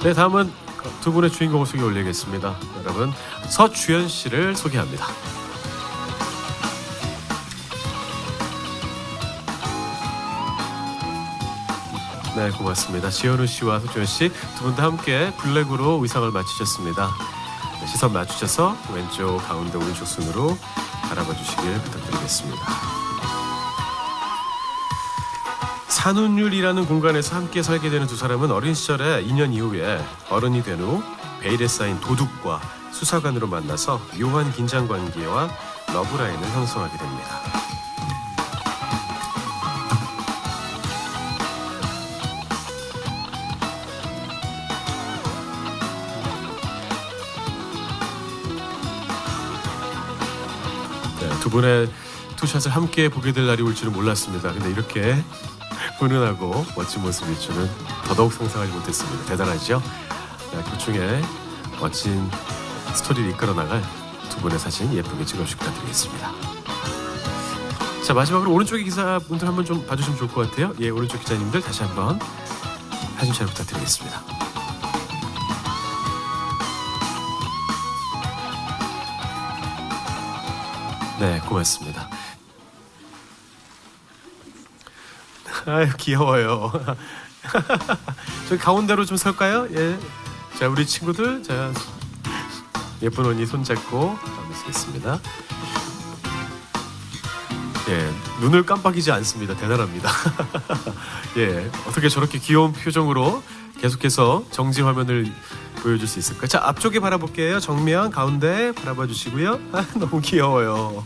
네, 다음은 두 분의 주인공을 소개 올리겠습니다. 여러분, 서주현 씨를 소개합니다. 네, 고맙습니다. 지현우 씨와 서주현 씨 두 분 다 함께 블랙으로 의상을 맞추셨습니다. 네, 시선 맞추셔서 왼쪽, 가운데, 오른쪽 순으로 바라봐 주시길 부탁드리겠습니다. 산운율이라는 공간에서 함께 살게 되는 두 사람은 어린 시절에 2년 이후에 어른이 된 후 베일에 쌓인 도둑과 수사관으로 만나서 묘한 긴장 관계와 러브라인을 형성하게 됩니다. 네, 두 분의 투샷을 함께 보게 될 날이 올 줄은 몰랐습니다. 근데 이렇게 훈훈하고 멋진 모습일 줄은 더더욱 상상하지 못했습니다. 대단하죠? 네, 그 중에 멋진 스토리를 이끌어 나갈 두 분의 사진 예쁘게 찍어주시기 부탁드리겠습니다. 자, 마지막으로 오른쪽의 기사분들 한번 좀 봐주시면 좋을 것 같아요. 예, 오른쪽 기자님들 다시 한번 사진 촬영 부탁드리겠습니다. 네, 고맙습니다. 아유, 귀여워요. 저기 가운데로 좀 설까요? 예. 자, 우리 친구들, 자, 예쁜 언니 손잡고 가만히 있겠습니다. 예, 눈을 깜빡이지 않습니다. 대단합니다. 예, 어떻게 저렇게 귀여운 표정으로 계속해서 정지 화면을 보여줄 수 있을까요? 자, 앞쪽에 바라볼게요. 정면, 가운데 바라봐 주시고요. 아, 너무 귀여워요.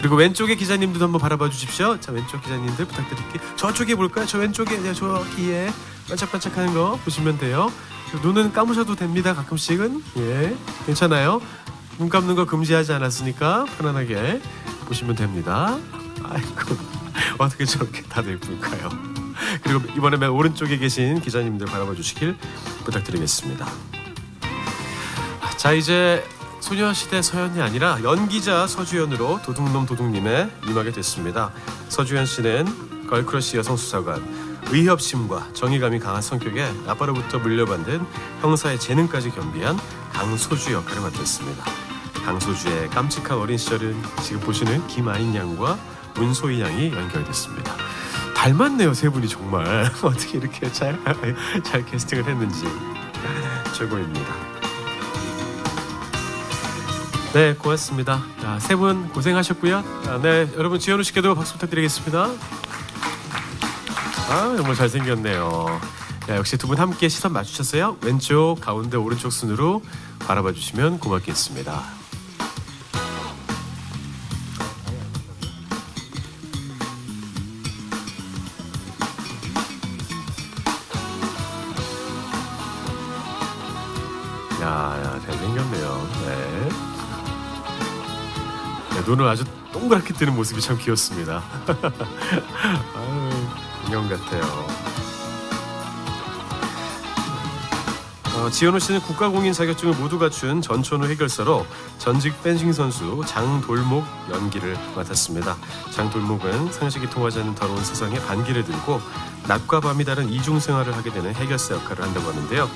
그리고 왼쪽의 기자님들도 한번 바라봐 주십시오. 자, 왼쪽 기자님들 부탁드릴게요. 저쪽에 볼까요? 저 왼쪽에, 네, 저기에 반짝반짝하는 거 보시면 돼요. 눈은 감으셔도 됩니다. 가끔씩은. 예, 괜찮아요. 눈 감는 거 금지하지 않았으니까 편안하게 보시면 됩니다. 아이고, 어떻게 저렇게 다들 예쁠까요? 그리고 이번에 맨 오른쪽에 계신 기자님들 바라봐 주시길 부탁드리겠습니다. 자, 이제 소녀시대 서연이 아니라 연기자 서주현으로 도둑놈 도둑님에 임하게 됐습니다. 서주현 씨는 걸크러쉬 여성 수사관, 의협심과 정의감이 강한 성격에 아빠로부터 물려받은 형사의 재능까지 겸비한 강소주 역할을 맡았습니다. 강소주의 깜찍한 어린 시절은 지금 보시는 김아인 양과 문소희 양이 연결됐습니다. 닮았네요, 세 분이 정말. 어떻게 이렇게 잘 캐스팅을 했는지 최고입니다. 네, 고맙습니다. 세 분 고생하셨고요. 네, 여러분 지현우 씨께도 박수 부탁드리겠습니다. 아, 정말 잘생겼네요. 야, 역시 두 분 함께 시선 맞추셨어요. 왼쪽, 가운데, 오른쪽 순으로 바라봐 주시면 고맙겠습니다. 야, 잘생겼네요. 네. 눈을 아주 동그랗게 뜨는 모습이 참 귀엽습니다. 아유, 인형 같아요. 지현우 씨는 국가공인 자격증을 모두 갖춘 전천후 해결사로 전직 펜싱 선수 장돌목 연기를 맡았습니다. 장돌목은 상식이 통하지 않는 더러운 세상에 반기를 들고 낮과 밤이 다른 이중 생활을 하게 되는 해결사 역할을 한다고 하는데요.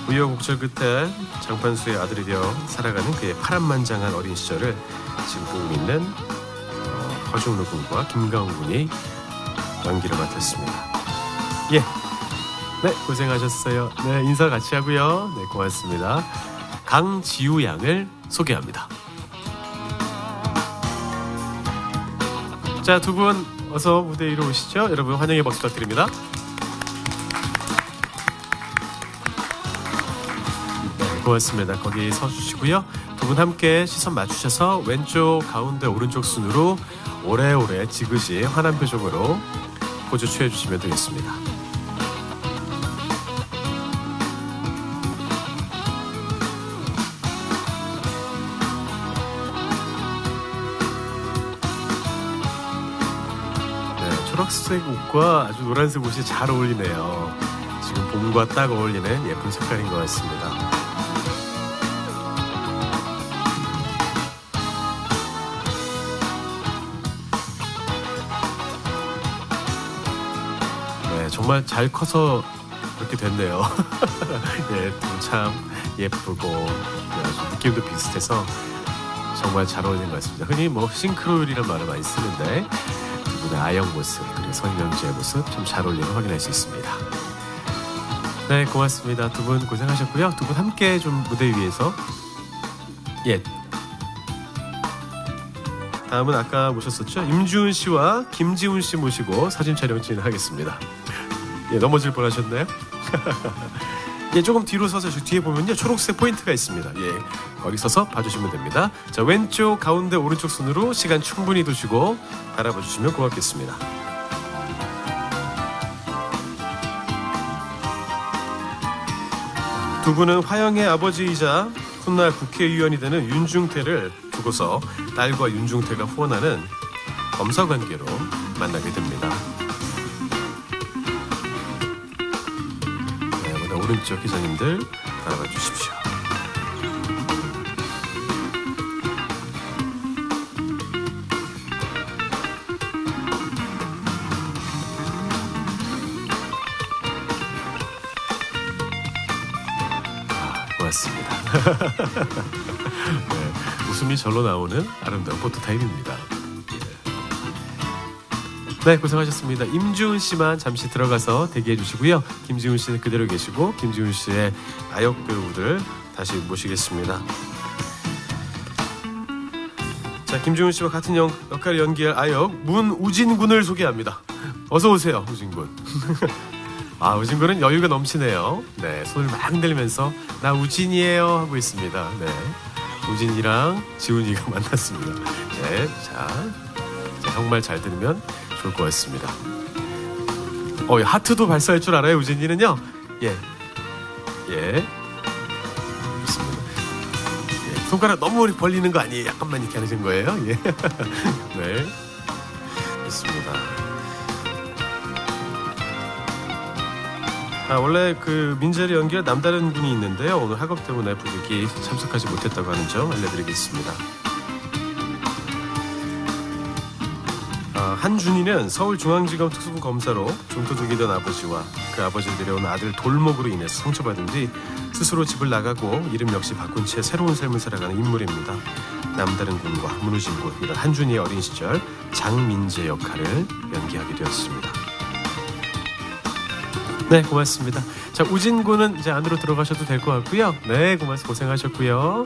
우여곡절 끝에 장판수의 아들이 되어 살아가는 그의 파란만장한 어린 시절을 지금 보고 있는 허중로 군과 김가훈 군이 연기를 맡았습니다. 예, 네, 고생하셨어요. 네, 인사 같이 하고요. 네, 고맙습니다. 강지우 양을 소개합니다. 자, 두 분 어서 무대 위로 오시죠. 여러분 환영의 박수 부탁드립니다. 고맙습니다. 거기 서주시고요. 두 분 함께 시선 맞추셔서 왼쪽, 가운데, 오른쪽 순으로 오래오래 지그시 환한 표정으로 포즈 취해주시면 되겠습니다. 네, 초록색 옷과 아주 노란색 옷이 잘 어울리네요. 지금 봄과 딱 어울리는 예쁜 색깔인 것 같습니다. 네, 정말 잘 커서 이렇게 됐네요. 예, 참 예쁘고 아주 느낌도 비슷해서 정말 잘 어울리는 것 같습니다. 흔히 뭐 싱크로율이라는 말을 많이 쓰는데 두 분의 아역 모습 그리고 선영지의 모습 좀 잘 어울리는 걸 확인할 수 있습니다. 네, 고맙습니다. 두 분 고생하셨고요. 두 분 함께 좀 무대 위에서 다음은 아까 모셨었죠. 임주은 씨와 김지훈 씨 모시고 사진 촬영 진행하겠습니다. 넘어질 뻔하셨나요? 조금 뒤로 서서 뒤에 보면요 초록색 포인트가 있습니다. 거기 서서 봐주시면 됩니다. 자, 왼쪽, 가운데, 오른쪽 손으로 시간 충분히 두시고 바라봐 주시면 고맙겠습니다. 두 분은 화영의 아버지이자 훗날 국회의원이 되는 윤중태를 두고서 딸과 윤중태가 후원하는 검사관계로 만나게 됩니다. 네, 오른쪽 기자님들 바라봐 주십시오. 고맙습니다. 네, 웃음이 절로 나오는 아름다운 포토타임입니다. 네, 고생하셨습니다. 임주은 씨만 잠시 들어가서 대기해 주시고요. 김지훈 씨는 그대로 계시고 김지훈 씨의 아역 배우들 다시 모시겠습니다. 자, 김지훈 씨와 같은 역할을 연기할 아역 문우진 군을 소개합니다. 어서 오세요, 우진 군. 아, 우진 군은 여유가 넘치네요. 네, 손을 막 흔들면서 나 우진이에요 하고 있습니다. 네, 우진이랑 지훈이가 만났습니다. 네, 자, 정말 잘 들으면 좋을 것 같습니다. 하트도 발사할 줄 알아요, 우진이는요? 좋습니다. 손가락 너무 벌리는 거 아니에요? 약간만 이렇게 하는 거예요? 네, 좋습니다. 원래 그 민재를 연기할 남다른 분이 있는데요. 오늘 학업 때문에 부득이 참석하지 못했다고 하는 점 알려드리겠습니다. 한준이는 서울중앙지검 특수부 검사로 중도둑이던 아버지와 그 아버지를 데려온 아들 돌목으로 인해서 상처받은 뒤 스스로 집을 나가고 이름 역시 바꾼 채 새로운 삶을 살아가는 인물입니다. 남다른 군과 문우진 군, 이런 한준이의 어린 시절 장민재 역할을 연기하게 되었습니다. 네, 고맙습니다. 자, 우진 군은 이제 안으로 들어가셔도 될 것 같고요. 네, 고맙습니다. 고생하셨고요.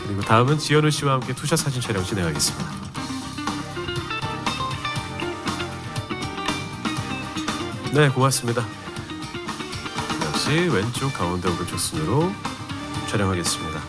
그리고 다음은 지현우 씨와 함께 투샷 사진 촬영 진행하겠습니다. 네, 고맙습니다. 역시 왼쪽, 가운데, 오른쪽 순으로 촬영하겠습니다.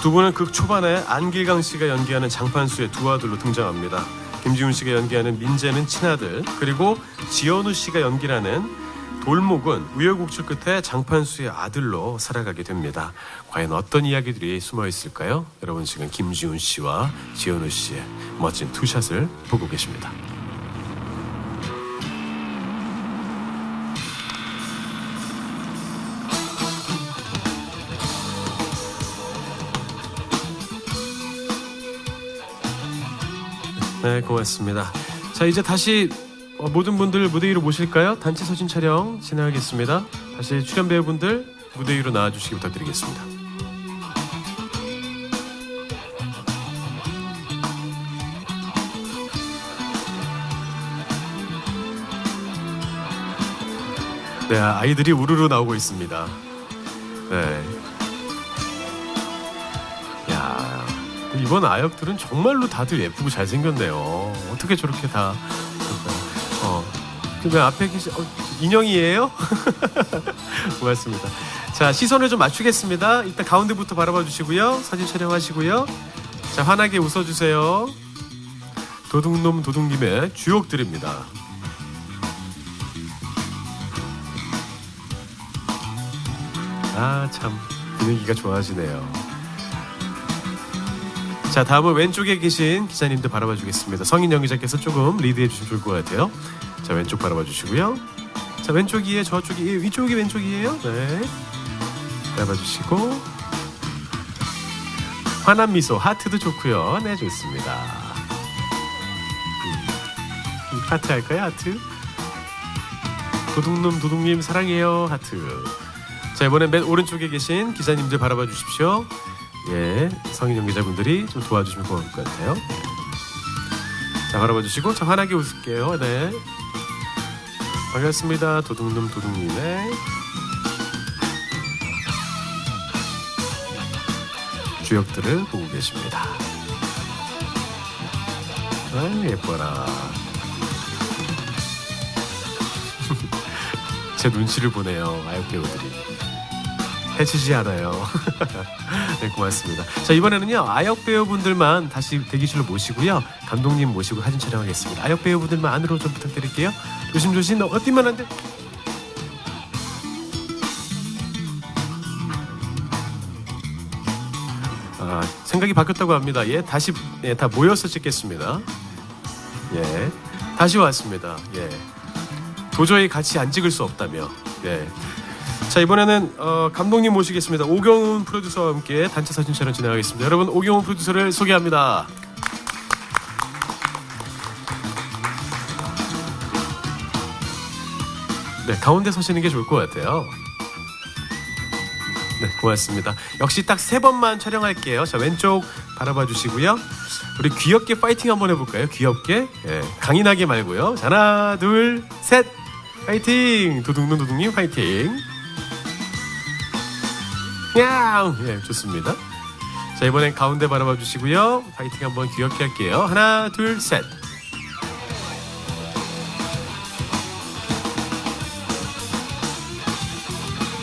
두 분은 극 초반에 안길강 씨가 연기하는 장판수의 두 아들로 등장합니다. 김지훈 씨가 연기하는 민재는 친아들, 그리고 지현우 씨가 연기하는 돌목은 우여곡절 끝에 장판수의 아들로 살아가게 됩니다. 과연 어떤 이야기들이 숨어 있을까요? 여러분 지금 김지훈 씨와 지현우 씨의 멋진 투샷을 보고 계십니다. 네, 고맙습니다. 자, 이제 다시 모든 분들 무대 위로 모실까요? 단체 사진 촬영 진행하겠습니다. 다시 출연 배우분들 무대 위로 나와주시기 부탁드리겠습니다. 네, 아이들이 우르르 나오고 있습니다. 네. 야, 이번 아역들은 정말로 다들 예쁘고 잘생겼네요. 어떻게 저렇게 다. 그 앞에 계신 인형이에요? 고맙습니다. 자, 시선을 좀 맞추겠습니다. 일단 가운데부터 바라봐 주시고요. 사진 촬영하시고요. 자, 환하게 웃어주세요. 도둑놈 도둑님의 주역들입니다. 아, 참 분위기가 좋아지네요. 자, 다음은 왼쪽에 계신 기자님들 바라봐 주겠습니다. 성인 연기자께서 조금 리드해 주시면 좋을 것 같아요. 자, 왼쪽 바라봐 주시고요. 자, 왼쪽이에요? 저쪽이 위쪽이 왼쪽이에요? 네, 바라봐 주시고 환한 미소, 하트도 좋고요. 네, 좋습니다. 하트 할까요? 하트. 도둑놈 도둑님 사랑해요. 하트. 자, 이번엔 맨 오른쪽에 계신 기자님들 바라봐 주십시오. 예, 성인 연기자분들이 좀 도와주시면 고마울 것 같아요. 자, 바라봐 주시고 자, 환하게 웃을게요. 네, 반갑습니다. 도둑놈 도둑님의 주역들을 보고 계십니다. 아, 예뻐라. 제 눈치를 보네요. 아역 배우들이 해치지 않아요. 네, 고맙습니다. 자, 이번에는요 아역 배우분들만 다시 대기실로 모시고요 감독님 모시고 사진 촬영하겠습니다. 아역 배우분들만 안으로 좀 부탁드릴게요. 조심조심. 뛰면 안 돼. 생각이 바뀌었다고 합니다. 예, 다시 다 모여서 찍겠습니다. 예, 다시 왔습니다. 예, 도저히 같이 안 찍을 수 없다며. 예, 자, 이번에는 감독님 모시겠습니다. 오경훈 프로듀서와 함께 단체 사진 촬영 진행하겠습니다. 여러분, 오경훈 프로듀서를 소개합니다. 네, 가운데 서시는 게 좋을 것 같아요. 네, 고맙습니다. 역시 딱 3번만 촬영할게요. 자, 왼쪽 바라봐 주시고요. 우리 귀엽게 파이팅 한번 해볼까요? 귀엽게. 예, 강인하게 말고요. 자, 하나, 둘, 셋. 파이팅. 도둑눈 도둑님 파이팅. 야옹. 예, 좋습니다. 자, 이번엔 가운데 바라봐 주시고요. 파이팅 한번 귀엽게 할게요. 하나, 둘, 셋.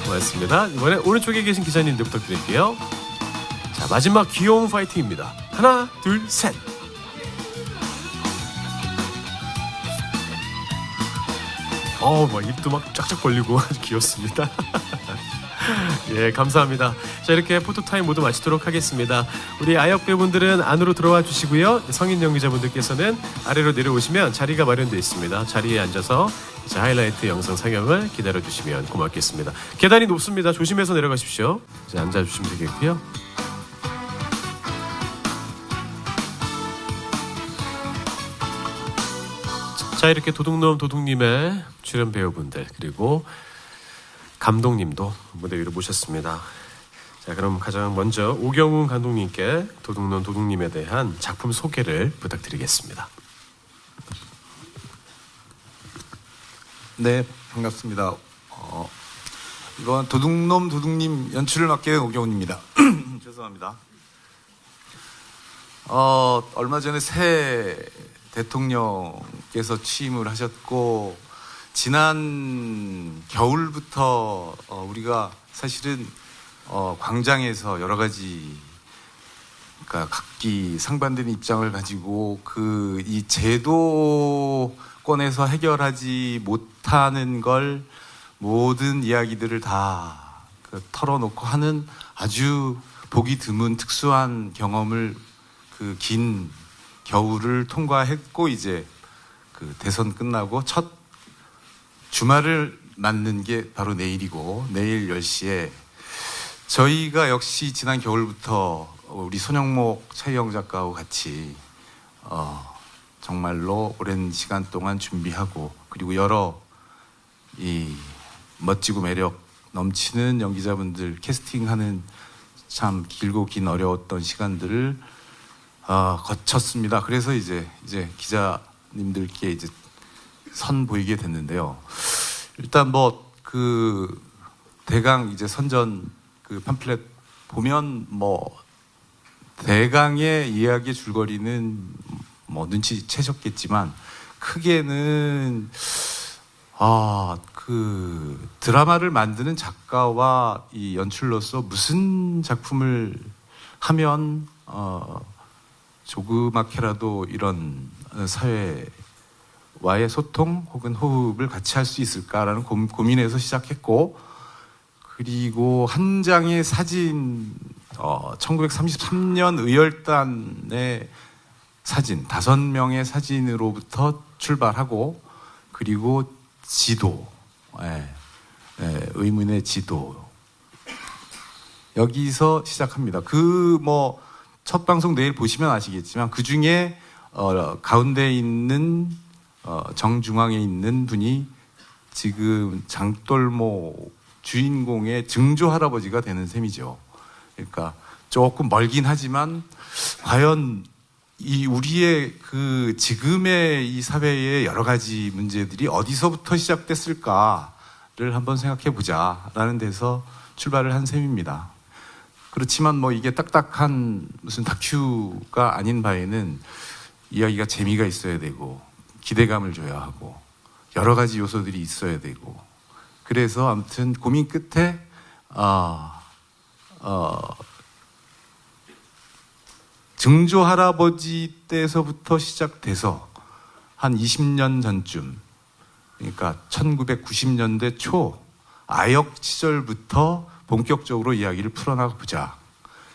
고맙습니다. 이번에 오른쪽에 계신 기자님들 부탁드릴게요. 자, 마지막 귀여운 파이팅입니다. 하나, 둘, 셋. 막 입도 막 쫙쫙 벌리고 아주 귀엽습니다. 예, 감사합니다. 자, 이렇게 포토타임 모두 마치도록 하겠습니다. 우리 아역 배우분들은 안으로 들어와 주시고요. 성인 연기자분들께서는 아래로 내려오시면 자리가 마련되어 있습니다. 자리에 앉아서 이제 하이라이트 영상 상영을 기다려 주시면 고맙겠습니다. 계단이 높습니다. 조심해서 내려가십시오. 이제 앉아 주시면 되겠고요. 자, 이렇게 도둑놈 도둑님의 출연 배우분들 그리고 감독님도 무대 위로 모셨습니다. 자, 그럼 가장 먼저 오경훈 감독님께 도둑놈 도둑님에 대한 작품 소개를 부탁드리겠습니다. 네, 반갑습니다. 이번 도둑놈 도둑님 연출을 맡게 된 오경훈입니다. 죄송합니다. 얼마 전에 새 대통령께서 취임을 하셨고 지난 겨울부터 우리가 사실은 광장에서 여러 가지 그러니까 각기 상반되는 입장을 가지고 이 제도권에서 해결하지 못하는 걸 모든 이야기들을 다 털어놓고 하는 아주 보기 드문 특수한 경험을 긴 겨울을 통과했고 이제 대선 끝나고 첫 주말을 맞는 게 바로 내일이고 내일 10시에 저희가 역시 지난 겨울부터 우리 손영목 차희영 작가하고 같이 정말로 오랜 시간 동안 준비하고 그리고 여러 이 멋지고 매력 넘치는 연기자분들 캐스팅하는 참 길고 긴 어려웠던 시간들을 거쳤습니다. 그래서 이제 기자님들께 이제 선보이게 됐는데요. 일단 대강 이제 선전 팜플렛 보면 대강의 이야기의 줄거리는 눈치채셨겠지만 크게는 드라마를 만드는 작가와 이 연출로서 무슨 작품을 하면 조그맣게라도 이런 사회와의 소통 혹은 호흡을 같이 할 수 있을까라는 고민에서 시작했고 그리고 한 장의 사진 1933년 의열단의 사진 5명의 사진으로부터 출발하고 그리고 지도 의문의 지도 여기서 시작합니다. 첫 방송 내일 보시면 아시겠지만 그 중에 가운데 있는 정중앙에 있는 분이 지금 장돌목 주인공의 증조 할아버지가 되는 셈이죠. 그러니까 조금 멀긴 하지만 과연 이 우리의 그 지금의 이 사회의 여러 가지 문제들이 어디서부터 시작됐을까를 한번 생각해 보자라는 데서 출발을 한 셈입니다. 그렇지만 뭐 이게 딱딱한 무슨 다큐가 아닌 바에는 이야기가 재미가 있어야 되고 기대감을 줘야 하고 여러 가지 요소들이 있어야 되고 그래서 아무튼 고민 끝에 증조 할아버지 때서부터 시작돼서 한 20년 전쯤 그러니까 1990년대 초 아역 시절부터 본격적으로 이야기를 풀어나가 보자.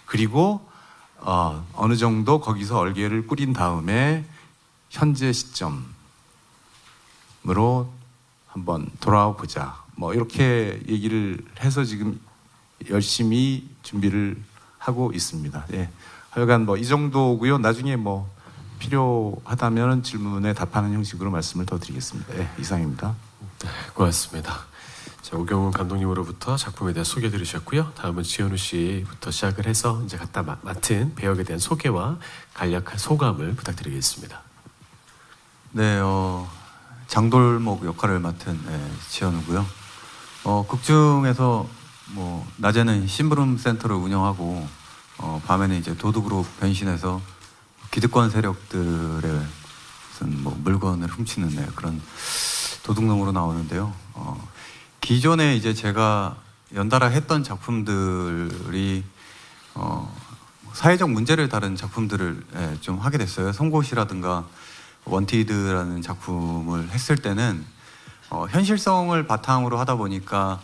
그리고 어느 정도 거기서 얼개를 꾸린 다음에 현재 시점으로 한번 돌아와 보자. 뭐 이렇게 얘기를 해서 지금 열심히 준비를 하고 있습니다. 예. 하여간 뭐 이 정도고요. 나중에 뭐 필요하다면 질문에 답하는 형식으로 말씀을 더 드리겠습니다. 예, 이상입니다. 네, 고맙습니다. 자, 오경훈 감독님으로부터 작품에 대해 소개 들으셨고요. 다음은 지현우 씨부터 시작을 해서 이제 갖다 맡은 배역에 대한 소개와 간략한 소감을 부탁드리겠습니다. 네, 장돌목 역할을 맡은 지현우고요. 극 중에서 뭐 낮에는 심부름 센터를 운영하고 밤에는 이제 도둑으로 변신해서 기득권 세력들의 무슨 뭐 물건을 훔치는 그런 도둑놈으로 나오는데요. 기존에 이제 제가 연달아 했던 작품들이 사회적 문제를 다룬 작품들을 좀 하게 됐어요. 송곳이라든가 원티드라는 작품을 했을 때는 현실성을 바탕으로 하다 보니까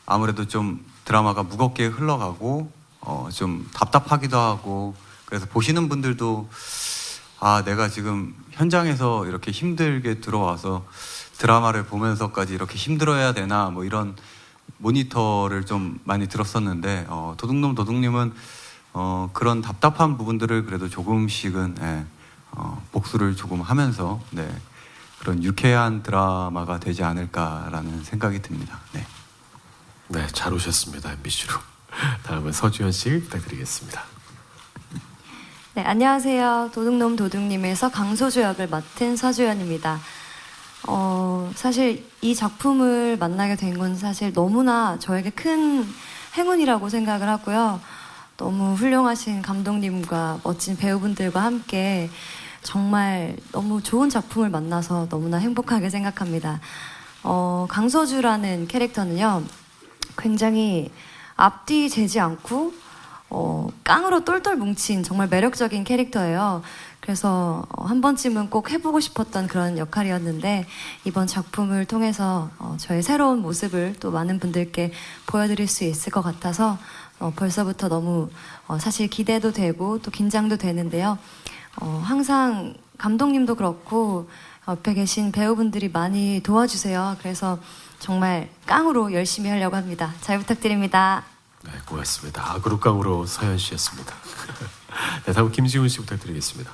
아무래도 좀 드라마가 무겁게 흘러가고 좀 답답하기도 하고 그래서 보시는 분들도 내가 지금 현장에서 이렇게 힘들게 들어와서 드라마를 보면서까지 이렇게 힘들어야 되나 뭐 이런 모니터를 좀 많이 들었었는데 도둑님은 그런 답답한 부분들을 그래도 조금씩은 복수를 조금 하면서 그런 유쾌한 드라마가 되지 않을까라는 생각이 듭니다. 네. 네, 잘 오셨습니다. MBC로. 다음은 서주현 씨 부탁드리겠습니다. 네, 안녕하세요. 도둑놈 도둑님에서 강소주 역을 맡은 서주현입니다. 사실 이 작품을 만나게 된 건 사실 너무나 저에게 큰 행운이라고 생각을 하고요. 너무 훌륭하신 감독님과 멋진 배우분들과 함께 정말 너무 좋은 작품을 만나서 너무나 행복하게 생각합니다. 강서주라는 캐릭터는요, 굉장히 앞뒤 재지 않고 깡으로 똘똘 뭉친 정말 매력적인 캐릭터예요. 그래서 한 번쯤은 꼭 해보고 싶었던 그런 역할이었는데 이번 작품을 통해서 저의 새로운 모습을 또 많은 분들께 보여드릴 수 있을 것 같아서 벌써부터 너무 사실 기대도 되고 또 긴장도 되는데요. 항상 감독님도 그렇고 옆에 계신 배우분들이 많이 도와주세요. 그래서 정말 깡으로 열심히 하려고 합니다. 잘 부탁드립니다. 네, 고맙습니다. 그룹깡으로 서현 씨였습니다. 네, 다음 김지훈 씨 부탁드리겠습니다.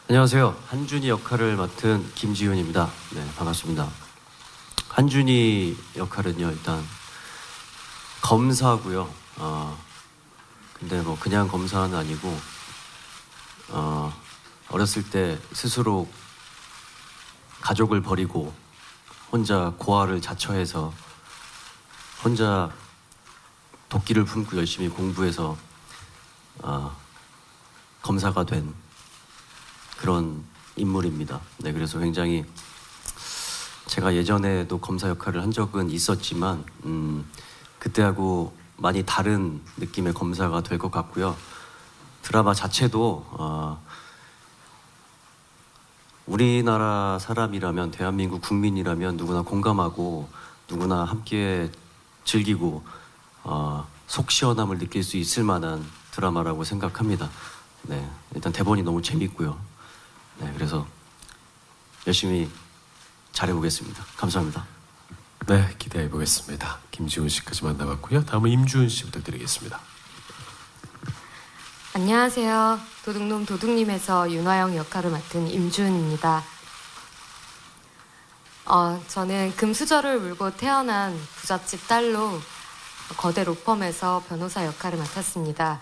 안녕하세요. 한준이 역할을 맡은 김지훈입니다. 네, 반갑습니다. 한준이 역할은요, 일단 검사고요. 근데 뭐 그냥 검사는 아니고 어렸을 때 스스로 가족을 버리고 혼자 고아를 자처해서 혼자 도끼를 품고 열심히 공부해서 검사가 된 그런 인물입니다. 네, 그래서 굉장히 제가 예전에도 검사 역할을 한 적은 있었지만 그때하고 많이 다른 느낌의 검사가 될 것 같고요. 드라마 자체도 우리나라 사람이라면, 대한민국 국민이라면 누구나 공감하고 누구나 함께 즐기고 속 시원함을 느낄 수 있을 만한 드라마라고 생각합니다. 네, 일단 대본이 너무 재밌고요. 네, 그래서 열심히 잘해보겠습니다. 감사합니다. 네, 기대해 보겠습니다. 김지훈 씨까지 만나봤고요. 다음은 임주은 씨 부탁드리겠습니다. 안녕하세요. 도둑놈 도둑님에서 윤화영 역할을 맡은 임주은입니다. 저는 금수저를 물고 태어난 부잣집 딸로 거대 로펌에서 변호사 역할을 맡았습니다.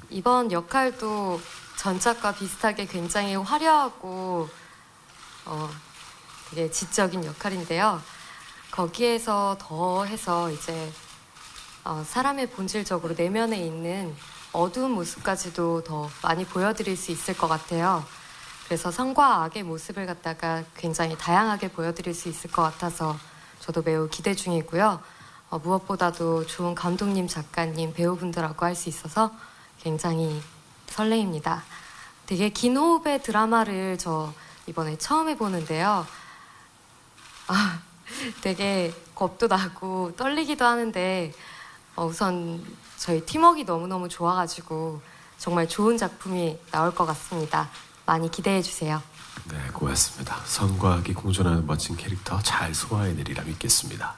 이번 역할도 전작과 비슷하게 굉장히 화려하고 되게 지적인 역할인데요. 거기에서 더해서 이제 사람의 본질적으로 내면에 있는 어두운 모습까지도 더 많이 보여드릴 수 있을 것 같아요. 그래서 선과 악의 모습을 갖다가 굉장히 다양하게 보여드릴 수 있을 것 같아서 저도 매우 기대 중이고요. 무엇보다도 좋은 감독님, 작가님, 배우분들하고 할 수 있어서 굉장히 설레입니다. 되게 긴 호흡의 드라마를 저 이번에 처음 해보는데요. 되게 겁도 나고 떨리기도 하는데 우선 저희 팀워크가 너무너무 좋아가지고 정말 좋은 작품이 나올 것 같습니다. 많이 기대해주세요. 네, 고맙습니다. 선과 악이 공존하는 멋진 캐릭터 잘 소화해내리라 믿겠습니다.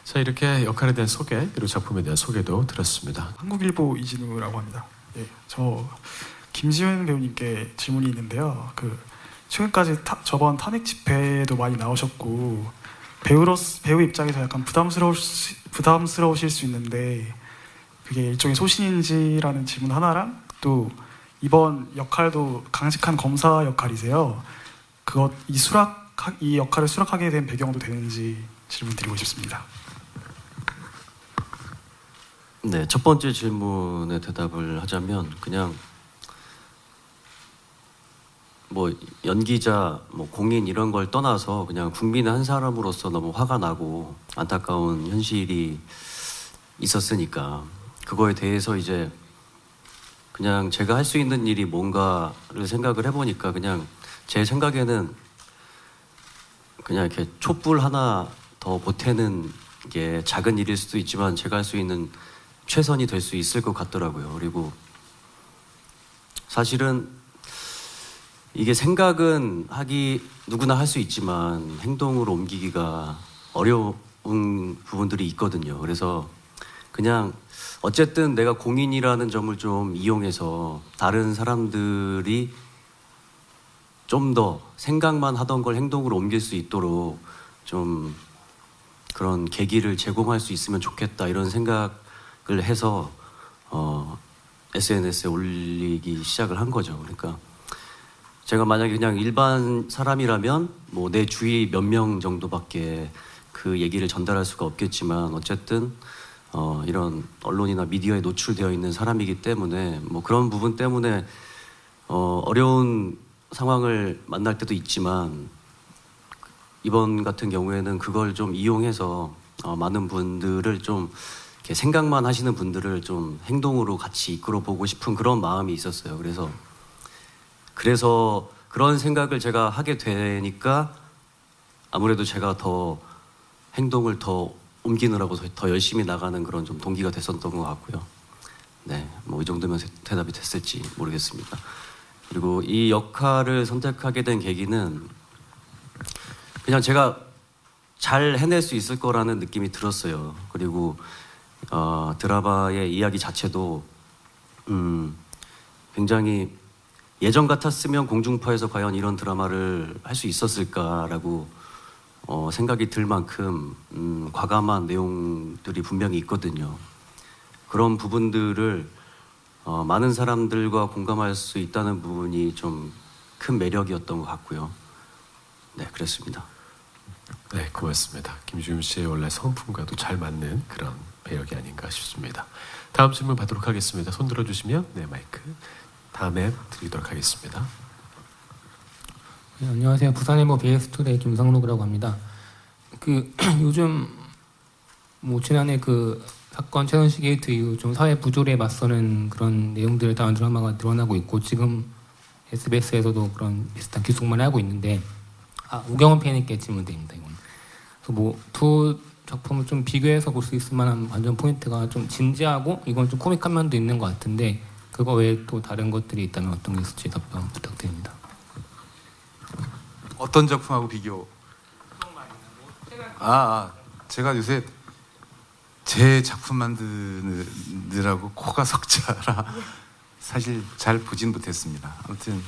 자, 이렇게 역할에 대한 소개 그리고 작품에 대한 소개도 들었습니다. 한국일보 이진우라고 합니다. 예, 저 김지훈 배우님께 질문이 있는데요. 최근까지 저번 탄핵 집회에도 많이 나오셨고 배우 입장에서 약간 부담스러우실 수 있는데 그게 일종의 소신인지라는 질문 하나랑 또 이번 역할도 강직한 검사 역할이세요. 이 역할을 수락하게 된 배경도 되는지 질문드리고 싶습니다. 네, 첫 번째 질문에 대답을 하자면 그냥 뭐 연기자, 뭐 공인 이런 걸 떠나서 그냥 국민의 한 사람으로서 너무 화가 나고 안타까운 현실이 있었으니까 그거에 대해서 이제 그냥 제가 할 수 있는 일이 뭔가를 생각을 해보니까 그냥 제 생각에는 그냥 이렇게 촛불 하나 더 보태는 게 작은 일일 수도 있지만 제가 할 수 있는 최선이 될 수 있을 것 같더라고요. 그리고 사실은 이게 생각은 누구나 할 수 있지만 행동으로 옮기기가 어려운 부분들이 있거든요. 그래서 그냥 어쨌든 내가 공인이라는 점을 좀 이용해서 다른 사람들이 좀 더 생각만 하던 걸 행동으로 옮길 수 있도록 좀 그런 계기를 제공할 수 있으면 좋겠다 이런 생각을 해서 SNS에 올리기 시작을 한 거죠. 그러니까 제가 만약에 그냥 일반 사람이라면 뭐 내 주위 몇 명 정도밖에 그 얘기를 전달할 수가 없겠지만 어쨌든 이런 언론이나 미디어에 노출되어 있는 사람이기 때문에 뭐 그런 부분 때문에 어려운 상황을 만날 때도 있지만 이번 같은 경우에는 그걸 좀 이용해서 많은 분들을 좀 이렇게 생각만 하시는 분들을 좀 행동으로 같이 이끌어 보고 싶은 그런 마음이 있었어요. 그래서 그런 생각을 제가 하게 되니까 아무래도 제가 더 행동을 더 옮기느라고 더 열심히 나가는 그런 좀 동기가 됐었던 것 같고요. 네, 뭐 이 정도면 대답이 됐을지 모르겠습니다. 그리고 이 역할을 선택하게 된 계기는 그냥 제가 잘 해낼 수 있을 거라는 느낌이 들었어요. 그리고 드라마의 이야기 자체도 굉장히 예전 같았으면 공중파에서 과연 이런 드라마를 할 수 있었을까라고 생각이 들 만큼 과감한 내용들이 분명히 있거든요. 그런 부분들을 많은 사람들과 공감할 수 있다는 부분이 좀 큰 매력이었던 것 같고요. 네, 그랬습니다. 네, 고맙습니다. 김주윤 씨의 원래 성품과도 잘 맞는 그런 배역이 아닌가 싶습니다. 다음 질문 받도록 하겠습니다. 손 들어주시면 네, 마이크 다음에 드리도록 하겠습니다. 네, 안녕하세요. 부산일보 BS2의 김성록이라고 합니다. 요즘 뭐 지난해 그 사건 최순실 게이트 이후 좀 사회 부조리에 맞서는 그런 내용들을 다룬 드라마가 늘어나고 있고 지금 SBS에서도 그런 비슷한 기속만 하고 있는데 우경원 팬님께 질문드립니다. 이건. 그래서 뭐 두 작품을 좀 비교해서 볼 수 있을 만한 완전 포인트가 좀 진지하고 이건 좀 코믹한 면도 있는 것 같은데 그거 외에 또 다른 것들이 있다면 어떤 게 있을지 답변 부탁드립니다. 어떤 작품하고 비교? 제가 요새 제 작품 만드느라고 코가 석자라 사실 잘 보진 못했습니다. 아무튼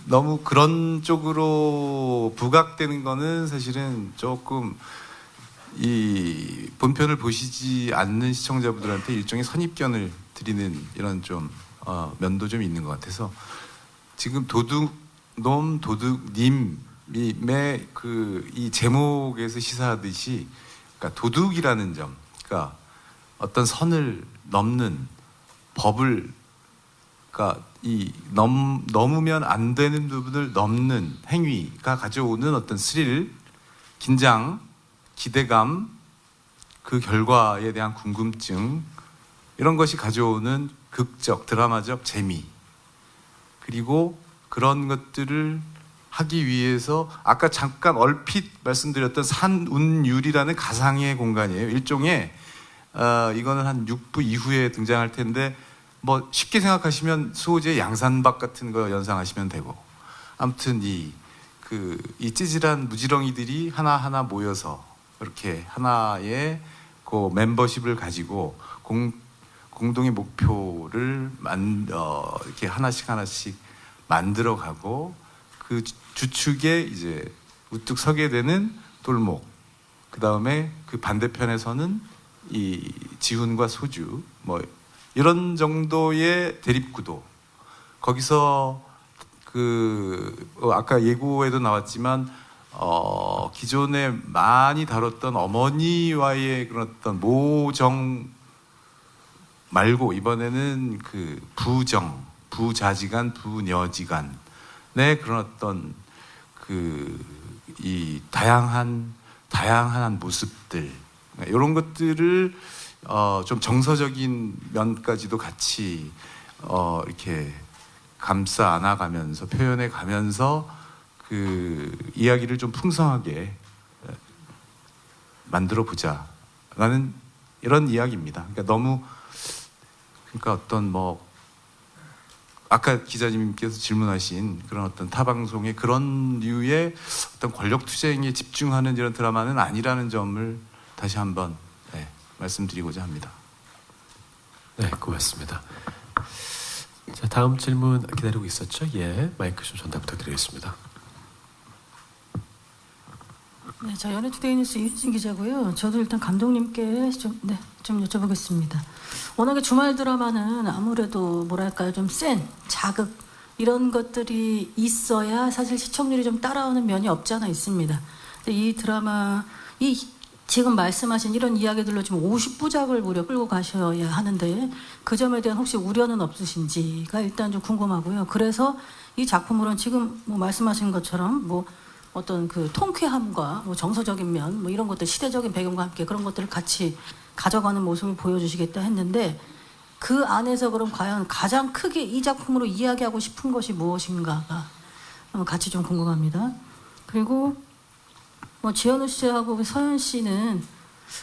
너무 그런 쪽으로 부각되는 거는 사실은 조금 이 본편을 보시지 않는 시청자분들한테 일종의 선입견을 드리는 이런 좀 면도 좀 있는 것 같아서 지금 도둑놈 도둑님의 이 제목에서 시사하듯이 그러니까 도둑이라는 점, 그러니까 어떤 선을 넘는 법을, 그러니까 이 넘으면 안 되는 부분을 넘는 행위가 가져오는 어떤 스릴, 긴장, 기대감, 그 결과에 대한 궁금증, 이런 것이 가져오는 극적, 드라마적 재미, 그리고 그런 것들을 하기 위해서 아까 잠깐 얼핏 말씀드렸던 산운율이라는 가상의 공간이에요. 일종의 이거는 한 6부 이후에 등장할 텐데 뭐 쉽게 생각하시면 수호지의 양산박 같은 거 연상하시면 되고, 아무튼 이 찌질한 무지렁이들이 하나하나 모여서 이렇게 하나의 그 멤버십을 가지고 공동의 목표를 이렇게 하나씩 만들어가고, 그 주축에 이제 우뚝 서게 되는 돌목, 그 다음에 그 반대편에서는 이 지훈과 소주, 뭐 이런 정도의 대립구도. 거기서 아까 예고에도 나왔지만 기존에 많이 다뤘던 어머니와의 그런 어떤 모정 말고 이번에는 그 부자지간, 부녀지간의 그런 어떤 이 다양한 모습들, 이런 것들을 좀 정서적인 면까지도 같이 이렇게 감싸 안아가면서 표현해 가면서 그 이야기를 좀 풍성하게 만들어 보자라는 이런 이야기입니다. 그러니까 어떤 뭐 아까 기자님께서 질문하신 그런 어떤 타 방송의 그런 류의 어떤 권력 투쟁에 집중하는 이런 드라마는 아니라는 점을 다시 한번 말씀드리고자 합니다. 네, 고맙습니다. 자, 다음 질문 기다리고 있었죠? 예, 마이크 좀 전달 부탁드리겠습니다. 네, 저 연예투데이 뉴스 이은진 기자고요. 저도 일단 감독님께 좀 여쭤보겠습니다. 워낙에 주말 드라마는 아무래도 뭐랄까요, 좀 센 자극 이런 것들이 있어야 사실 시청률이 좀 따라오는 면이 없지 않아 있습니다. 근데 이 드라마 지금 말씀하신 이런 이야기들로 지금 50부작을 무려 끌고 가셔야 하는데 그 점에 대한 혹시 우려는 없으신지가 일단 좀 궁금하고요. 그래서 이 작품으로는 지금 뭐 말씀하신 것처럼 뭐 어떤 그 통쾌함과 뭐 정서적인 면, 뭐 이런 것들, 시대적인 배경과 함께 그런 것들을 같이 가져가는 모습을 보여주시겠다 했는데, 그 안에서 그럼 과연 가장 크게 이 작품으로 이야기하고 싶은 것이 무엇인가가 같이 좀 궁금합니다. 그리고 뭐 지현우 씨하고 서현 씨는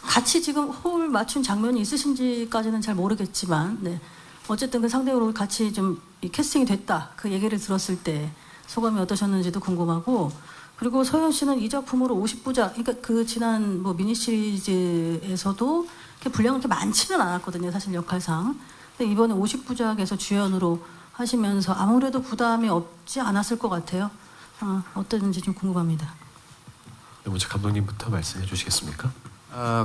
같이 지금 호흡을 맞춘 장면이 있으신지까지는 잘 모르겠지만, 네. 어쨌든 그 상대로 같이 좀 캐스팅이 됐다, 그 얘기를 들었을 때 소감이 어떠셨는지도 궁금하고, 그리고 서현 씨는 이 작품으로 50부작, 그러니까 그 지난 뭐 미니 시리즈에서도 분량이 그렇게 많지는 않았거든요, 사실 역할상. 근데 이번에 50부작에서 주연으로 하시면서 아무래도 부담이 없지 않았을 것 같아요. 어땠는지 좀 궁금합니다. 먼저 감독님부터 말씀해 주시겠습니까?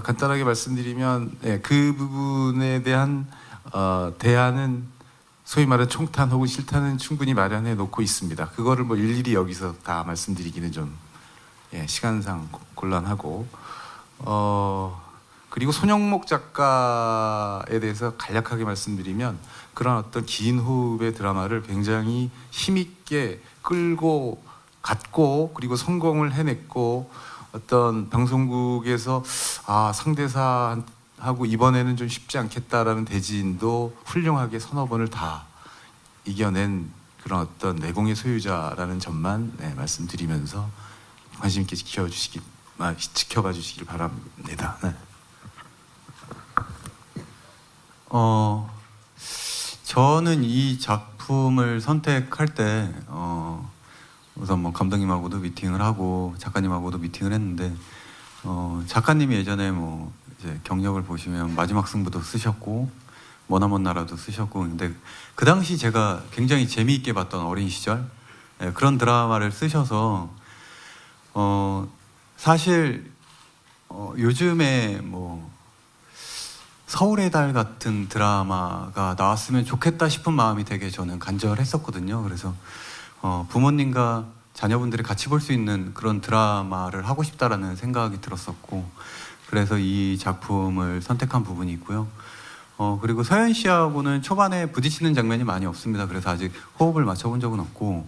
간단하게 말씀드리면 그 부분에 대한 대안은 소위 말하는 총탄 혹은 실탄은 충분히 마련해 놓고 있습니다. 그거를 뭐 일일이 여기서 다 말씀드리기는 좀 시간상 곤란하고, 그리고 손영목 작가에 대해서 간략하게 말씀드리면 그런 어떤 긴 호흡의 드라마를 굉장히 힘있게 끌고 갔고, 그리고 성공을 해냈고, 어떤 방송국에서 상대사하고 이번에는 좀 쉽지 않겠다라는 대진도 훌륭하게 서너 번을 다 이겨낸 그런 어떤 내공의 소유자라는 점만 말씀드리면서 관심 있게 지켜봐 주시길 바랍니다. 네. 저는 이 작품을 선택할 때 우선 뭐 감독님하고도 미팅을 하고 작가님하고도 미팅을 했는데 작가님이 예전에 뭐 이제 경력을 보시면 마지막 승부도 쓰셨고 머나먼 나라도 쓰셨고, 근데 그 당시 제가 굉장히 재미있게 봤던 어린 시절, 예, 그런 드라마를 쓰셔서 사실 요즘에 뭐 서울의 달 같은 드라마가 나왔으면 좋겠다 싶은 마음이 되게 저는 간절했었거든요. 그래서 부모님과 자녀분들이 같이 볼 수 있는 그런 드라마를 하고 싶다라는 생각이 들었었고, 그래서 이 작품을 선택한 부분이 있고요. 그리고 서현 씨하고는 초반에 부딪히는 장면이 많이 없습니다. 그래서 아직 호흡을 맞춰본 적은 없고,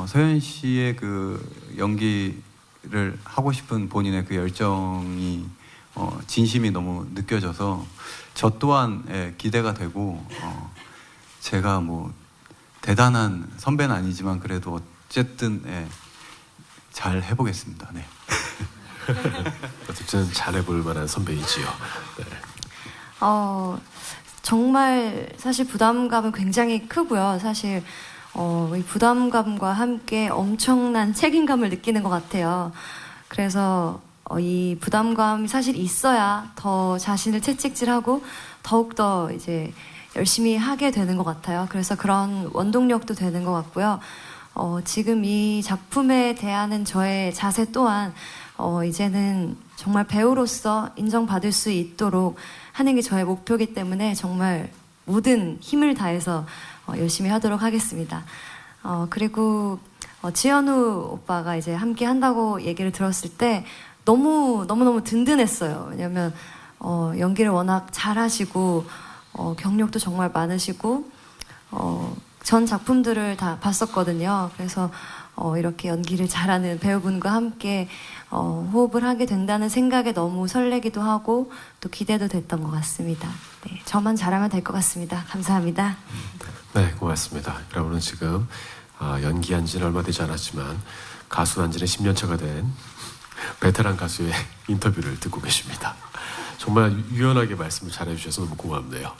서현 씨의 그 연기를 하고 싶은 본인의 그 열정이 진심이 너무 느껴져서 저 또한 기대가 되고, 제가 뭐 대단한 선배는 아니지만 그래도 어쨌든 잘 해보겠습니다. 네. 어쨌든 잘해볼 만한 선배이지요. 네. 정말 사실 부담감은 굉장히 크고요. 사실 이 부담감과 함께 엄청난 책임감을 느끼는 것 같아요. 그래서 이 부담감이 사실 있어야 더 자신을 채찍질하고 더욱더 이제 열심히 하게 되는 것 같아요. 그래서 그런 원동력도 되는 것 같고요. 지금 이 작품에 대하는 저의 자세 또한 이제는 정말 배우로서 인정받을 수 있도록 하는 게 저의 목표이기 때문에 정말 모든 힘을 다해서 열심히 하도록 하겠습니다. 그리고 지현우 오빠가 이제 함께 한다고 얘기를 들었을 때 너무너무 든든했어요. 왜냐면 연기를 워낙 잘하시고 경력도 정말 많으시고 전 작품들을 다 봤었거든요. 그래서 이렇게 연기를 잘하는 배우분과 함께 호흡을 하게 된다는 생각에 너무 설레기도 하고 또 기대도 됐던 것 같습니다. 네, 저만 잘하면 될 것 같습니다. 감사합니다. 네, 고맙습니다. 여러분은 지금 연기한 지는 얼마 되지 않았지만 가수한 지는 10년 차가 된 베테랑 가수의 인터뷰를 듣고 계십니다. 정말 유연하게 말씀을 잘해주셔서 너무 고맙네요.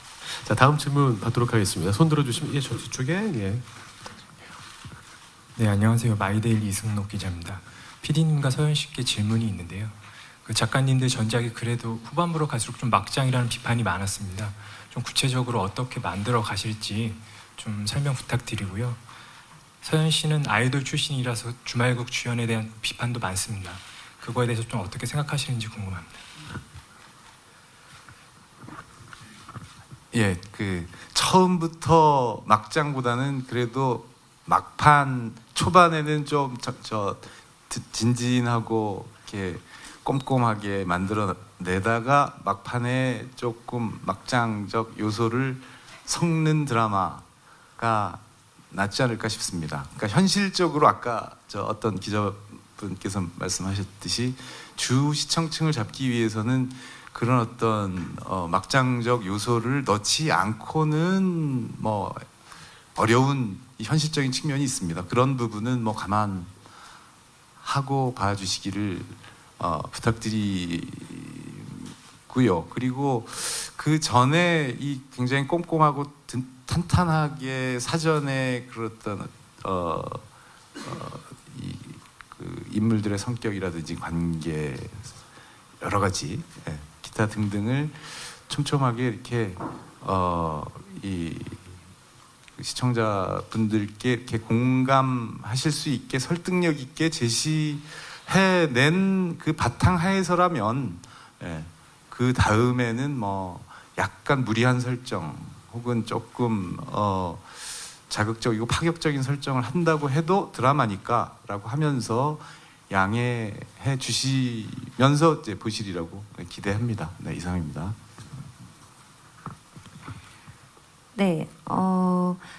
자, 다음 질문 받도록 하겠습니다. 손 들어주시면, 예, 저쪽에, 예. 네, 안녕하세요. 마이데일리 이승록 기자입니다. PD님과 서현 씨께 질문이 있는데요. 그 작가님들 전작이 그래도 후반부로 갈수록 좀 막장이라는 비판이 많았습니다. 좀 구체적으로 어떻게 만들어 가실지 좀 설명 부탁드리고요. 서현 씨는 아이돌 출신이라서 주말극 주연에 대한 비판도 많습니다. 그거에 대해서 좀 어떻게 생각하시는지 궁금합니다. 예, 그 처음부터 막장보다는 그래도 막판 초반에는 좀 진진하고 이렇게 꼼꼼하게 만들어내다가 막판에 조금 막장적 요소를 섞는 드라마가 낫지 않을까 싶습니다. 그러니까 현실적으로 아까 어떤 기자분께서 말씀하셨듯이 주 시청층을 잡기 위해서는 그런 어떤 막장적 요소를 넣지 않고는 뭐 어려운 현실적인 측면이 있습니다. 그런 부분은 뭐 감안하고 봐주시기를 부탁드리고요. 그리고 그 전에 이 굉장히 꼼꼼하고 탄탄하게 사전에 그랬던 그 인물들의 성격이라든지 관계 여러 가지 기타 등등을 촘촘하게 이렇게 이 시청자분들께 이렇게 공감하실 수 있게 설득력 있게 제시해낸 그 바탕 하에서라면 그 다음에는 뭐 약간 무리한 설정 혹은 조금 자극적이고 파격적인 설정을 한다고 해도 드라마니까라고 하면서 양해해 주시면서 이제 보시리라고 기대합니다. 네, 이상입니다. 네,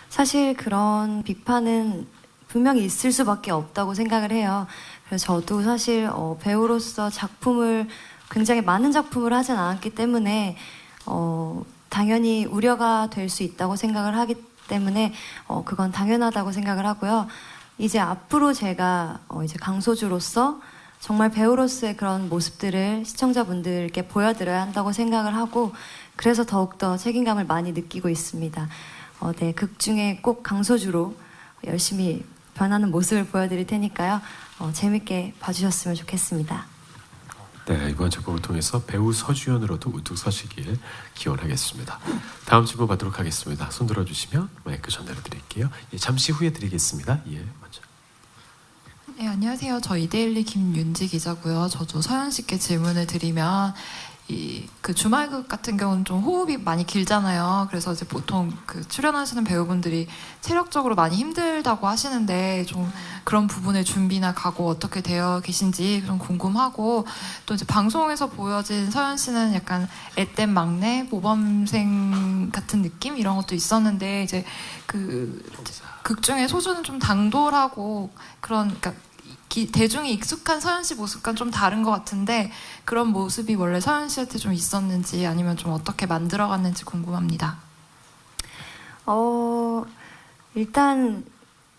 사실 그런 비판은 분명히 있을 수밖에 없다고 생각을 해요. 그래서 저도 사실 배우로서 작품을 굉장히 많은 작품을 하진 않았기 때문에 당연히 우려가 될 수 있다고 생각을 하기 때문에 그건 당연하다고 생각을 하고요. 이제 앞으로 제가 이제 강소주로서 정말 배우로서의 그런 모습들을 시청자분들께 보여드려야 한다고 생각을 하고 그래서 더욱더 책임감을 많이 느끼고 있습니다. 네, 극 중에 꼭 강소주로 열심히 변하는 모습을 보여드릴 테니까요. 재밌게 봐주셨으면 좋겠습니다. 네, 이번 작품을 통해서 배우 서주연으로도 우뚝 서시길 기원하겠습니다. 다음 질문 받도록 하겠습니다. 손 들어주시면 마이크 전달해 드릴게요. 예, 잠시 후에 드리겠습니다. 예, 먼저. 네, 안녕하세요. 저 이데일리 김윤지 기자고요. 저도 서현 씨께 질문을 드리면 그 주말극 같은 경우는 좀 호흡이 많이 길잖아요. 그래서 이제 보통 그 출연하시는 배우분들이 체력적으로 많이 힘들다고 하시는데 좀 그런 부분의 준비나 각오 어떻게 되어 계신지 좀 궁금하고, 또 이제 방송에서 보여진 서현 씨는 약간 앳된 막내 모범생 같은 느낌 이런 것도 있었는데, 이제 그 극 중에 소주는 좀 당돌하고 그런, 그러니까 대중이 익숙한 서현 씨 모습과는 좀 다른 것 같은데, 그런 모습이 원래 서현 씨한테 좀 있었는지 아니면 좀 어떻게 만들어갔는지 궁금합니다. 일단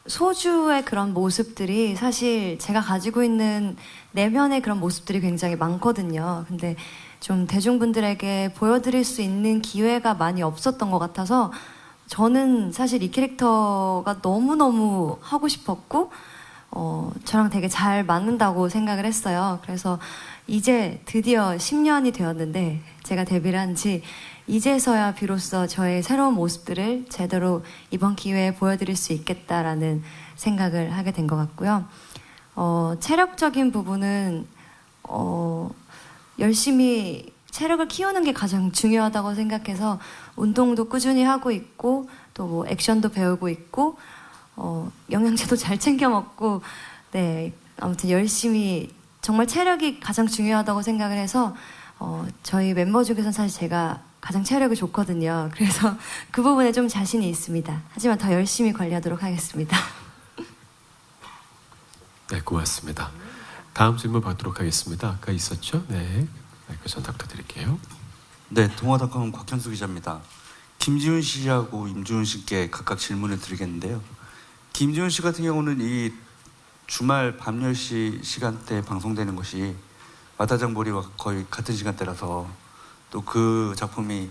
소주의 그런 모습들이 사실 제가 가지고 있는 내면의 그런 모습들이 굉장히 많거든요. 근데 좀 대중분들에게 보여드릴 수 있는 기회가 많이 없었던 것 같아서 저는 사실 이 캐릭터가 너무너무 하고 싶었고 저랑 되게 잘 맞는다고 생각을 했어요. 그래서 이제 드디어 10년이 되었는데, 제가 데뷔를 한 지 이제서야 비로소 저의 새로운 모습들을 제대로 이번 기회에 보여드릴 수 있겠다라는 생각을 하게 된 것 같고요. 체력적인 부분은 열심히 체력을 키우는 게 가장 중요하다고 생각해서 운동도 꾸준히 하고 있고, 또 뭐 액션도 배우고 있고, 영양제도 잘 챙겨 먹고, 네, 아무튼 열심히, 정말 체력이 가장 중요하다고 생각을 해서 저희 멤버 중에서는 사실 제가 가장 체력이 좋거든요. 그래서 그 부분에 좀 자신이 있습니다. 하지만 더 열심히 관리하도록 하겠습니다. 네, 고맙습니다. 다음 질문 받도록 하겠습니다. 아까 있었죠? 네, 마이크 전달 부탁드릴게요. 네, 동아닷컴 곽현수 기자입니다. 김지훈 씨하고 임주훈 씨께 각각 질문을 드리겠는데요. 김지훈 씨 같은 경우는 이 주말 밤 10시 시간대에 방송되는 것이 마다장보리와 거의 같은 시간대라서, 또 그 작품이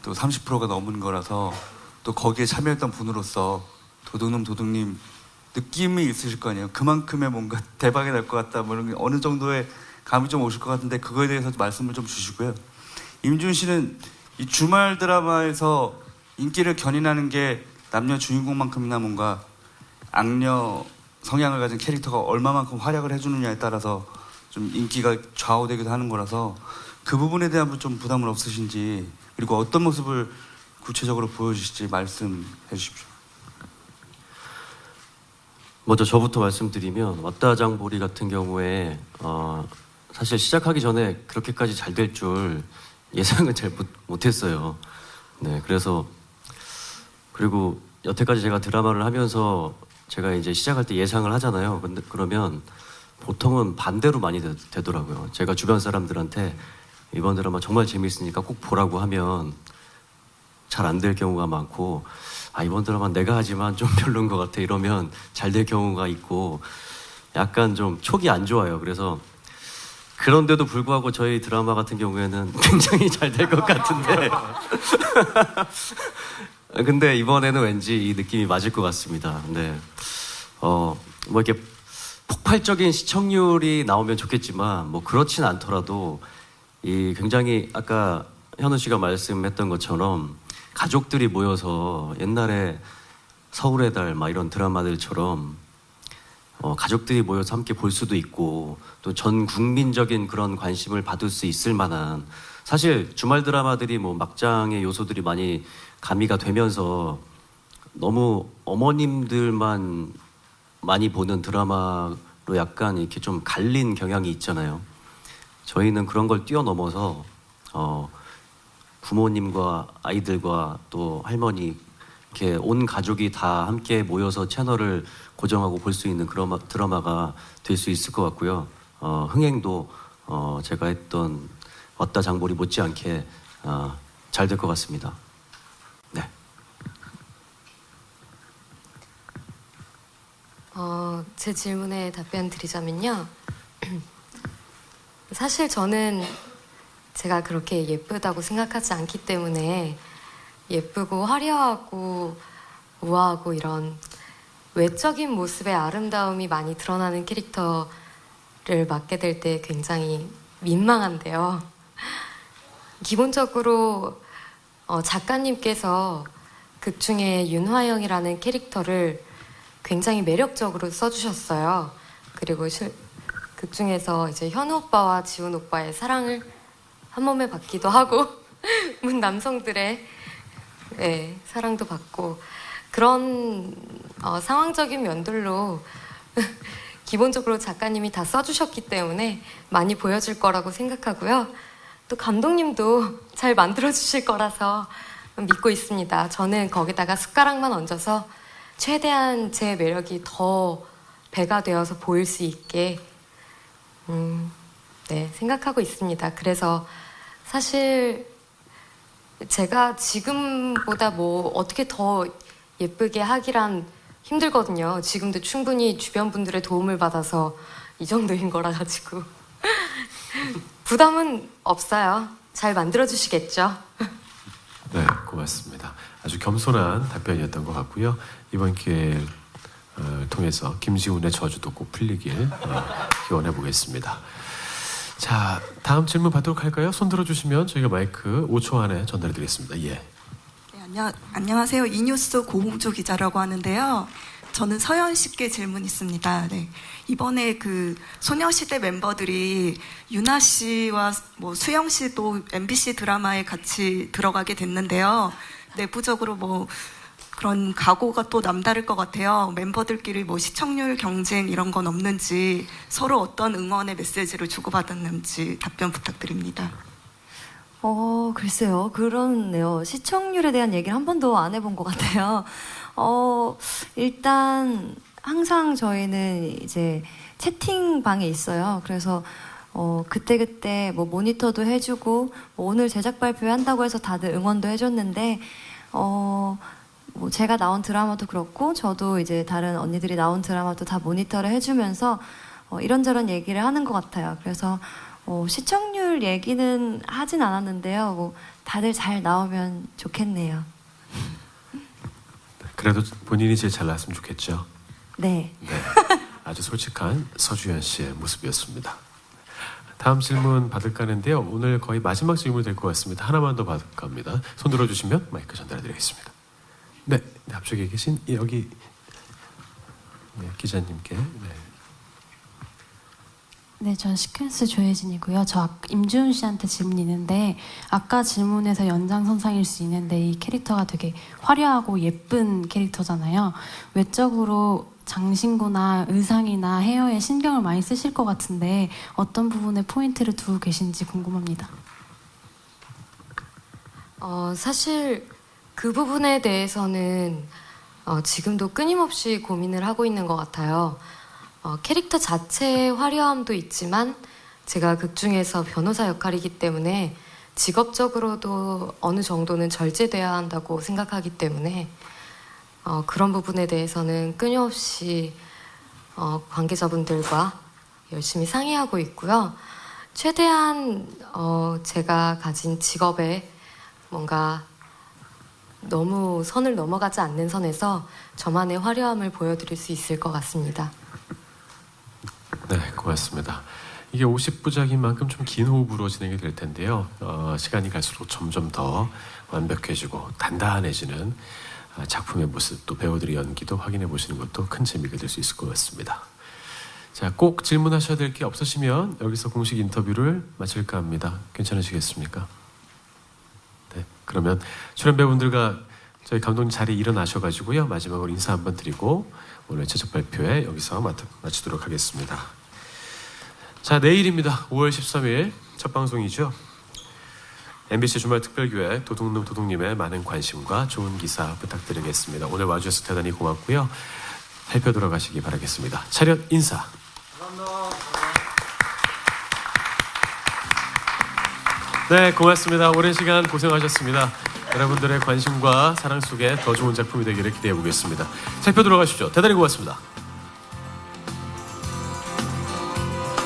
또 30%가 넘은 거라서 또 거기에 참여했던 분으로서 도둑님 느낌이 있으실 거 아니에요. 그만큼의 뭔가 대박이 날 것 같다, 뭐 이런 게 어느 정도의 감이 좀 오실 것 같은데, 그거에 대해서 말씀을 좀 주시고요. 임준 씨는 이 주말 드라마에서 인기를 견인하는 게 남녀 주인공만큼이나 뭔가 악녀 성향을 가진 캐릭터가 얼마만큼 활약을 해주느냐에 따라서 좀 인기가 좌우되기도 하는 거라서, 그 부분에 대한 좀 부담은 없으신지, 그리고 어떤 모습을 구체적으로 보여주실지 말씀해 주십시오. 먼저 저부터 말씀드리면, 왔다장보리 같은 경우에 사실 시작하기 전에 그렇게까지 잘 될 줄 예상은 잘 못했어요. 네, 그래서, 그리고 여태까지 제가 드라마를 하면서 제가 이제 시작할 때 예상을 하잖아요. 근데 그러면 보통은 반대로 많이 되더라고요. 제가 주변 사람들한테 이번 드라마 정말 재밌으니까 꼭 보라고 하면 잘 안 될 경우가 많고, 이번 드라마 내가 하지만 좀 별로인 것 같아 이러면 잘 될 경우가 있고, 약간 좀 촉이 안 좋아요. 그래서 그런데도 불구하고 저희 드라마 같은 경우에는 굉장히 잘 될 것 같은데 근데 이번에는 왠지 이 느낌이 맞을 것 같습니다. 네. 뭐 이렇게 폭발적인 시청률이 나오면 좋겠지만, 뭐 그렇진 않더라도 이 굉장히 아까 현우 씨가 말씀했던 것처럼 가족들이 모여서 옛날에 서울의 달 막 이런 드라마들처럼 가족들이 모여서 함께 볼 수도 있고, 또 전 국민적인 그런 관심을 받을 수 있을 만한, 사실 주말 드라마들이 뭐 막장의 요소들이 많이 가미가 되면서 너무 어머님들만 많이 보는 드라마로 약간 이렇게 좀 갈린 경향이 있잖아요. 저희는 그런 걸 뛰어넘어서 부모님과 아이들과 또 할머니, 이렇게 온 가족이 다 함께 모여서 채널을 고정하고 볼 수 있는 그런 드라마가 될 수 있을 것 같고요. 흥행도 제가 했던 왔다 장보리 못지않게 잘 될 것 같습니다. 네. 제 질문에 답변 드리자면요. 사실 저는 제가 그렇게 예쁘다고 생각하지 않기 때문에, 예쁘고 화려하고 우아하고 이런 외적인 모습의 아름다움이 많이 드러나는 캐릭터를 맡게 될 때 굉장히 민망한데요. 기본적으로 작가님께서 극 중에 윤화영이라는 캐릭터를 굉장히 매력적으로 써주셨어요. 그리고 극 중에서 이제 현우 오빠와 지훈 오빠의 사랑을 한 몸에 받기도 하고 문 남성들의 사랑도 받고 그런 상황적인 면들로 기본적으로 작가님이 다 써주셨기 때문에 많이 보여줄 거라고 생각하고요. 또 감독님도 잘 만들어주실 거라서 믿고 있습니다. 저는 거기다가 숟가락만 얹어서 최대한 제 매력이 더 배가 되어서 보일 수 있게 생각하고 있습니다. 그래서 사실 제가 지금보다 뭐 어떻게 더 예쁘게 하기란 힘들거든요. 지금도 충분히 주변 분들의 도움을 받아서 이 정도인 거라 가지고 부담은 없어요. 잘 만들어 주시겠죠? 네, 고맙습니다. 아주 겸손한 답변이었던 것 같고요. 이번 기회를 통해서 김지훈의 저주도 꼭 풀리길 기원해 보겠습니다. 자, 다음 질문 받도록 할까요? 손 들어주시면 저희가 마이크 5초 안에 전달해 드리겠습니다. 예. 네, 안녕하세요. 이뉴스 고홍조 기자라고 하는데요. 저는 서현 씨께 질문 있습니다. 네. 이번에 그 소녀시대 멤버들이 유나 씨와 뭐 수영 씨도 MBC 드라마에 같이 들어가게 됐는데요. 내부적으로 뭐 그런 각오가 또 남다를 것 같아요. 멤버들끼리 뭐 시청률 경쟁 이런 건 없는지, 서로 어떤 응원의 메시지를 주고받았는지 답변 부탁드립니다. 글쎄요. 그렇네요. 시청률에 대한 얘기를 한 번도 안 해본 것 같아요. 일단 항상 저희는 이제 채팅방에 있어요. 그래서 그때그때 뭐 모니터도 해주고 뭐 오늘 제작 발표한다고 해서 다들 응원도 해줬는데 뭐 제가 나온 드라마도 그렇고 저도 이제 다른 언니들이 나온 드라마도 다 모니터를 해주면서 이런저런 얘기를 하는 것 같아요. 그래서 시청률 얘기는 하진 않았는데요. 뭐 다들 잘 나오면 좋겠네요. 그래도 본인이 제일 잘 나왔으면 좋겠죠. 네. 아주 솔직한 서주현 씨의 모습이었습니다. 다음 질문 받을까 하는데요. 오늘 거의 마지막 질문이 될 것 같습니다. 하나만 더 받을까 합니다. 손 들어주시면 마이크 전달해드리겠습니다. 네, 앞쪽에 계신 여기 기자님께. 네, 전 시퀀스 조혜진이고요. 저 임주훈 씨한테 질문이 있는데 아까 질문에서 연장선상일 수 있는데 이 캐릭터가 되게 화려하고 예쁜 캐릭터잖아요. 외적으로 장신구나 의상이나 헤어에 신경을 많이 쓰실 것 같은데 어떤 부분에 포인트를 두고 계신지 궁금합니다. 사실 그 부분에 대해서는 지금도 끊임없이 고민을 하고 있는 것 같아요. 캐릭터 자체의 화려함도 있지만 제가 극 중에서 변호사 역할이기 때문에 직업적으로도 어느 정도는 절제돼야 한다고 생각하기 때문에 그런 부분에 대해서는 끊임없이 관계자분들과 열심히 상의하고 있고요. 최대한 제가 가진 직업에 뭔가 너무 선을 넘어가지 않는 선에서 저만의 화려함을 보여드릴 수 있을 것 같습니다. 네, 고맙습니다. 이게 50부작인 만큼 좀 긴 호흡으로 진행이 될 텐데요. 시간이 갈수록 점점 더 완벽해지고 단단해지는 작품의 모습, 또 배우들의 연기도 확인해 보시는 것도 큰 재미가 될 수 있을 것 같습니다. 자, 꼭 질문하셔야 될 게 없으시면 여기서 공식 인터뷰를 마칠까 합니다. 괜찮으시겠습니까? 네, 그러면 출연 배우분들과 저희 감독님 자리에 일어나셔가지고요. 마지막으로 인사 한번 드리고 오늘 제작 발표회 여기서 마치도록 하겠습니다. 자, 내일입니다. 5월 13일 첫 방송이죠. MBC 주말 특별기획 도둑놈 도둑님의 많은 관심과 좋은 기사 부탁드리겠습니다. 오늘 와주셔서 대단히 고맙고요. 발표 돌아가시기 바라겠습니다. 차렷 인사. 감사합니다. 네, 고맙습니다. 오랜 시간 고생하셨습니다. 여러분들의 관심과 사랑 속에 더 좋은 작품이 되기를 기대해 보겠습니다. 발표 돌아가시죠. 대단히 고맙습니다.